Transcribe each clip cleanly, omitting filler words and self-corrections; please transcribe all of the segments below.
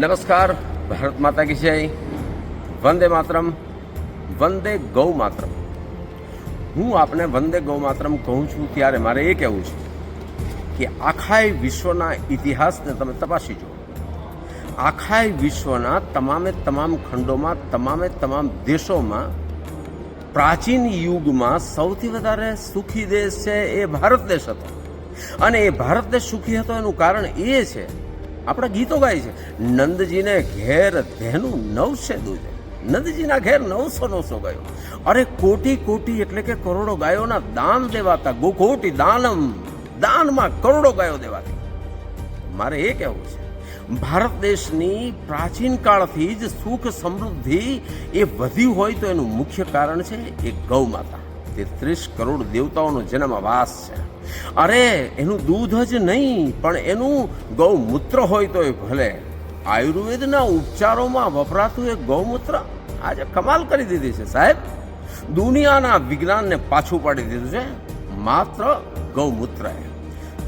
नमस्कार, भारत माता की जय, वंदे मातरम, वंदे गौ मातरम। હું આપને વંદે ગૌ માતરમ કહું છું ત્યારે મારે એ કહેવું છે કે આખાય વિશ્વના ઇતિહાસને તમે તપાસી જુઓ। આખાય વિશ્વના તમામ ખંડોમાં તમામ દેશોમાં પ્રાચીન યુગમાં સૌથી વધારે સુખી દેશ છે એ ભારત દેશ હતો। અને એ ભારત દેશ સુખી હતો એનું કારણ એ છે, આપણા ગીતો ગાય છે, નંદજીને ઘેર ધેનું 900 દૂધ, નંદજીના ઘેર 900 ગાયો, અરે કોટી એટલે કે કરોડો ગાયોના દાન દેવાતા, ગોકોટી દાનમ, દાનમાં કરોડો ગાયો દેવાતી। મારે એ કહેવું છે, ભારત દેશની પ્રાચીન કાળથી જ સુખ સમૃદ્ધિ એ વધ્યું હોય તો એનું મુખ્ય કારણ છે એ ગૌ માતા। 33 કરોડ દેવતાઓનો જન્મવાસ છે। અરે એનું દૂધ જ નહીં પણ એનું ગૌમૂત્ર હોય તો એ ભલે। આયુર્વેદના ઉપચારોમાં વપરાતું એ ગૌમૂત્ર આજે કમાલ કરી દીધી છે સાહેબ। દુનિયાના વિજ્ઞાનને પાછું પાડી દીધું છે માત્ર ગૌમૂત્રએ।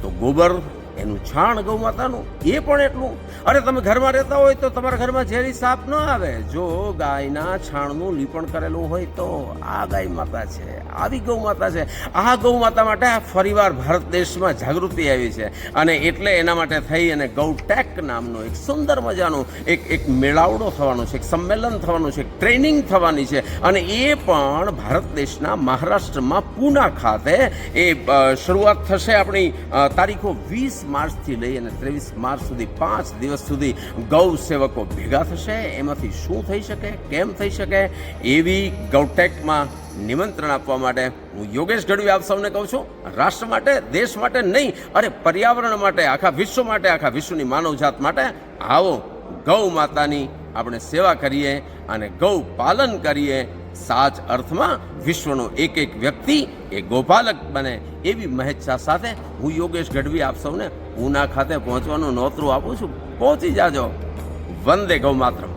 તો ગોબર, એનું છાણ ગૌ માતાનું એ પણ એટલું। અરે તમે ઘરમાં રહેતા હોય તો તમારા ઘરમાં ઝેરી સાપ ન આવે જો ગાયના છાણનું લીપણ કરેલું હોય તો। આ ગાય માતા છે, આવી ગૌ માતા છે। આ ગૌ માતા માટે ફરીવાર ભારત દેશમાં જાગૃતિ આવી છે અને એટલે એના માટે થઈ અને ગૌટેક નામનો એક સુંદર મજાનો એક મેળાવડો થવાનો છે, એક સંમેલન થવાનું છે, એક ટ્રેનિંગ થવાની છે। અને એ પણ ભારત દેશના મહારાષ્ટ્રમાં પૂના ખાતે એ શરૂઆત થશે। આપણી તારીખો 20 માર્ચથી લઈ અને 23 માર્ચ સુધી 5 દિવસ સુધી ગૌ સેવકો ભેગા થશે। એમાંથી શું થઈ શકે, કેમ થઈ શકે, એવી ગૌટેકમાં નિમંત્રણ આપવા માટે હું યોગેશ ગઢવી આપ સૌને કહું છું, રાષ્ટ્ર માટે, દેશ માટે નહીં, અરે પર્યાવરણ માટે, આખા વિશ્વ માટે, આખા વિશ્વની માનવજાત માટે આવો ગૌ માતાની આપણે સેવા કરીએ અને ગૌ પાલન કરીએ। સાચ અર્થમાં વિશ્વનો એક વ્યક્તિ એ ગોપાલક બને એવી મહેચ્છા સાથે હું યોગેશ ગઢવી આપ સૌને પૂના ખાતે પહોંચવાનું નોતરું આપું છું। પહોંચી જાજો। વંદે ગૌ માતરમ।